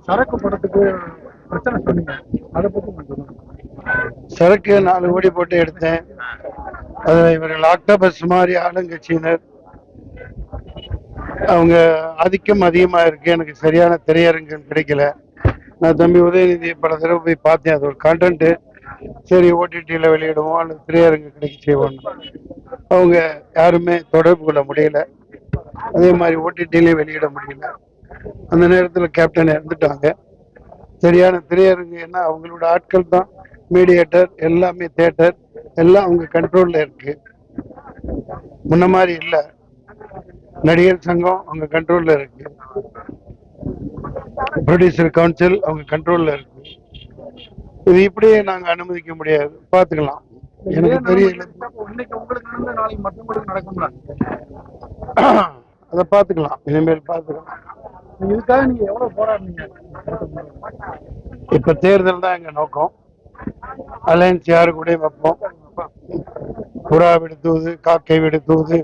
சரக்கு படத்துக்கு பிரச்சனை சொன்னீங்க, அதை பத்தி கொஞ்சம் சரக்கு 4 கோடி போட்டு எடுத்தேன். அதுல இவர்கள் ஆக்டோபஸ் மாதிரி ஆளுங்கட்சியினர் அவங்க ஆதிக்கம் அதிகமா இருக்கு. எனக்கு சரியான திரையரங்குகள் கிடைக்கல. நான் தம்பி உதயநிதி பல தடவை போய் பார்த்தேன். அது ஒரு கண்டென்ட், சரி ஓடிடியில் வெளியிடுவோம் அல்லது திரையரங்கு கிடைக்க செய்வோம். அவங்க யாருமே தொடர்பு கொள்ள முடியல. அதே மாதிரி ஓடிடிலையும் வெளியிட முடியல. அந்த நேரத்தில் கேப்டன் இறந்துட்டாங்க. சரியான திரையரங்கு என்ன அவங்களோட ஆட்கள் தான் மீடியேட்டர், எல்லாமே தியேட்டர் எல்லாம் அவங்க கண்ட்ரோல்ல இருக்கு. முன்ன மாதிரி இல்லை. நடிகர் சங்கம் அவங்க கண்ட்ரோல்ல இருக்கு, ப்ரொடியூசர் கவுன்சில் அவங்க கண்ட்ரோல்ல இருக்கு. இது இப்படியே நாங்க அனுமதிக்க முடியாது. பாத்துக்கலாம். எனக்கு தெரியல, அதை பாத்துக்கலாம், இனிமேல் பாத்துக்கலாம். இதுக்காக நீங்க எவ்வளவு போராடுனீங்க? இப்ப தேர்தல் தான் எங்க நோக்கம். அலையன்ஸ் யாரு கூட வைப்போம். புறா வீடு தூது, காக்கை வீடு தூது,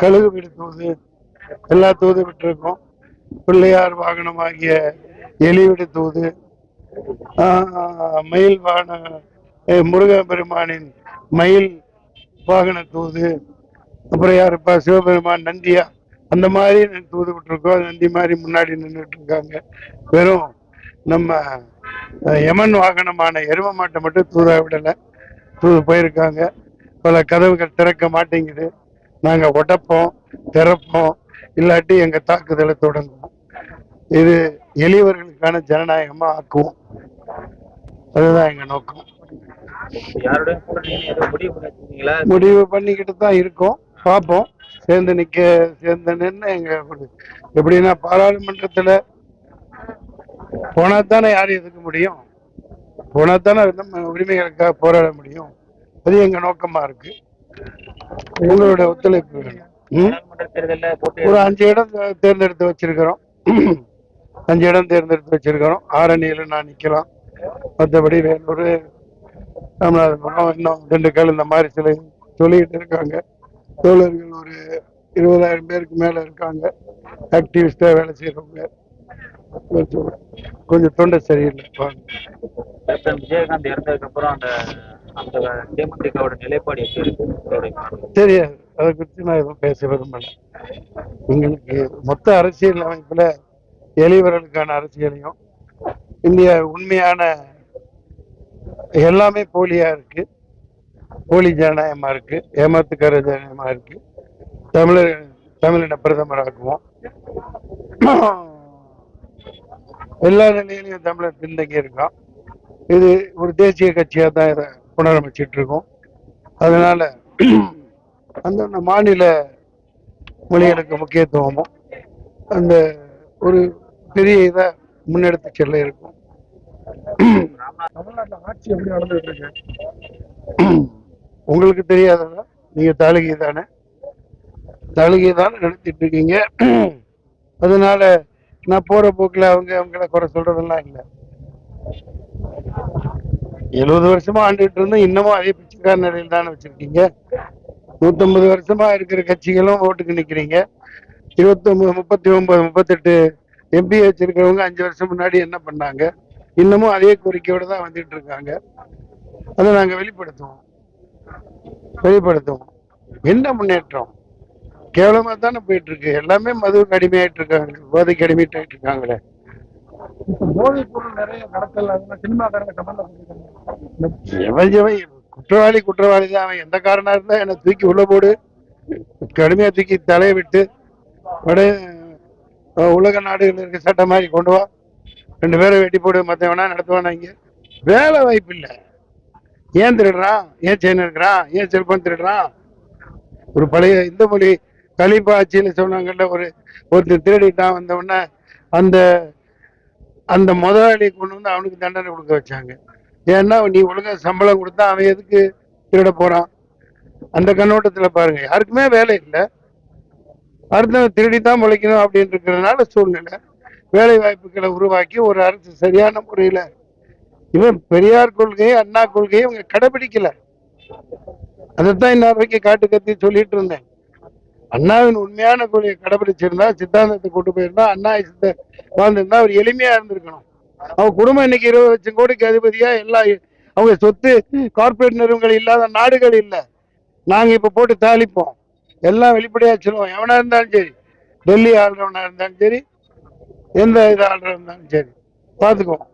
கழுகு வீடு தூது, எல்லா தூது விட்டுருக்கோம். பிள்ளையார் வாகனமாகிய எலி வீடு தூது, மயில் வாகன முருகன் பெருமானின் மயில் வாகன தூது, அப்புறம் யாருப்பா சிவபெருமான் நந்தியா, அந்த மாதிரி தூது விட்டுருக்கோம். நந்தி மாதிரி முன்னாடி நின்றுட்டு இருக்காங்க. வெறும் நம்ம யமன் வாகனமான எரும மாட்டை மட்டும் தூதா விடல, தூது போயிருக்காங்க. பல கதவுகள் திறக்க மாட்டேங்குது. நாங்க உடைப்போம், திறப்போம், இல்லாட்டி எங்க தாக்குதலை தொடங்குவோம். இது எளியவர்களுக்கான ஜனநாயகமா ஆக்குவோம். அதுதான் எங்க நோக்கம். முடிவு பண்ணிக்கிட்டு தான் இருக்கோம். பார்ப்போம். சேர்ந்து நின்று எங்க எப்படின்னா பாராளுமன்றத்துல போனா தானே யாரும் எதுக்க முடியும், போனா தானே நம்ம உரிமைகளுக்காக போராட முடியும். அது எங்க நோக்கமா இருக்கு. உங்களோட ஒத்துழைப்பு வேணும். ஒரு 5 இடம் தேர்ந்தெடுத்து வச்சிருக்கிறோம். 5 இடம் தேர்ந்தெடுத்து வச்சிருக்கிறோம். ஆரணியில நான் நிக்கலாம். மற்றபடி வேலூர், ராமநாதபுரம், இன்னும் 2 கால் இந்த மாதிரி சில சொல்லிக்கிட்டு இருக்காங்க. தோழர்கள் ஒரு 20,000 பேருக்கு மேல இருக்காங்க. ஆக்டிவிஸ்டா வேலை செய்யறவங்க. கொஞ்சம் தொண்டை சரியில்லை. விஜயகாந்த் இறந்ததுக்கு அப்புறம் அந்த தேமுதிகவோட நிலைப்பாடு எப்படி இருக்கு? தெரியாது, அதை குறித்து நான் எதுவும் பேச விரும்பல. எங்களுக்கு மொத்த அரசியல் அமைப்புல எளியவர்களுக்கான அரசியலையும் இந்தியா உண்மையான எல்லாமே போலியா இருக்கு. போலி ஜனநாயகமா இருக்கு, ஏமாத்துக்கார ஜனநாயகமா இருக்கு. தமிழின பிரதமராக்குவோம். எல்லா நிலையிலையும் தமிழர் பின்தங்கி இருக்கான். இது ஒரு தேசிய கட்சியா தான் இதை புனரமைச்சிட்டு இருக்கோம். அதனால அந்த மாநில மொழிகளுக்கு முக்கியத்துவமும் அந்த ஒரு பெரிய இதை முன்னெடுத்து செல்ல இருக்கும். தமிழ்நாட்டில் ஆட்சி எப்படி நடந்துட்டு இருக்கு? உங்களுக்கு தெரியாததா? நீங்க தாளிகை தானே நடத்திட்டு இருக்கீங்க. அதனால நான் போற போக்குல அவங்கள குறை சொல்றதெல்லாம் இல்லை. 70 வருஷமா ஆண்டுகிட்டு இருந்தோம். இன்னமும் அதே பிச்சைக்கார நிலையில் தானே வச்சிருக்கீங்க. 150 வருஷமா இருக்கிற கட்சிகளும் ஓட்டுக்கு நிக்கிறீங்க. 29, 39, 38 எம்பி வச்சிருக்கிறவங்க 5 வருஷம் முன்னாடி என்ன பண்ணாங்க? இன்னமும் அதே கோரிக்கையோட தான் வந்துட்டு இருக்காங்க. அதை நாங்க வெளிப்படுத்துவோம். என்ன முன்னேற்றம்? கேவலமா தானே போயிட்டு இருக்கு. எல்லாமே மதுவுக்கு அடிமையாயிட்டு இருக்காங்க, போதைக்கு அடிமையாயிட்டு இருக்காங்களே. போதைப் பொருள் நிறைய கடத்தல், சினிமாக்காரங்க குற்றவாளி தான். அவன் எந்த காரணம் இருந்தா என்னை தூக்கி உள்ள போடு, கடுமையா தூக்கி தலையை விட்டு உலக நாடுகள் இருக்க சட்டம் மாதிரி கொண்டு வா, 2 பேரை வெட்டி போடு, மற்றவனா நடத்துவானா? இங்க வேலை வாய்ப்பு இல்லை. ஏன் திருடுறான்? ஏன் செயின் இருக்கிறான்? ஏன் செல்போன் திருடுறான்? ஒரு பழைய இந்த மொழி கலிப்பா ஆட்சியில் சொன்னாங்கல்ல, ஒருத்தர் திருடிட்டான், வந்த உடனே அந்த அந்த முதலாளி கொண்டு வந்து அவனுக்கு தண்டனை கொடுக்க வச்சாங்க. ஏன்னா நீ ஒழுங்கா சம்பளம் கொடுத்தா அவன் எதுக்கு திருட போறான்? அந்த கண்ணோட்டத்துல பாருங்க. யாருக்குமே வேலை இல்லை, அடுத்தவன் திருடித்தான் முளைக்கணும் அப்படின்னு இருக்கிறதுனால சூழ்நிலை வேலை வாய்ப்புகளை உருவாக்கி ஒரு அரசு சரியான முறையில இவன் பெரியார் கொள்கையை, அண்ணா கொள்கையை இவங்க கடைபிடிக்கல. அதைத்தான் இன்ன வரைக்கும் காட்டு கத்தி சொல்லிட்டு இருந்தேன். அண்ணாவின் உண்மையான கொள்கையை கடைபிடிச்சிருந்தா, சித்தாந்தத்தை கொண்டு போயிருந்தா, அண்ணா வாழ்ந்திருந்தா அவர் எளிமையா இருந்திருக்கணும். அவங்க குடும்பம் இன்னைக்கு 20 லட்சம் கோடிக்கு அதிபதியா எல்லா அவங்க சொத்து கார்பரேட் நிறுவனங்கள் இல்லாத நாடுகள் இல்லை. நாங்க இப்ப போட்டு தாளிப்போம், எல்லாம் வெளிப்படையா சொல்லுவோம். எவனா இருந்தாலும் சரி, டெல்லி ஆள்றவனா இருந்தாலும் சரி, எந்த இது ஆள்றவனா இருந்தாலும் சரி, பார்த்துக்குவோம்.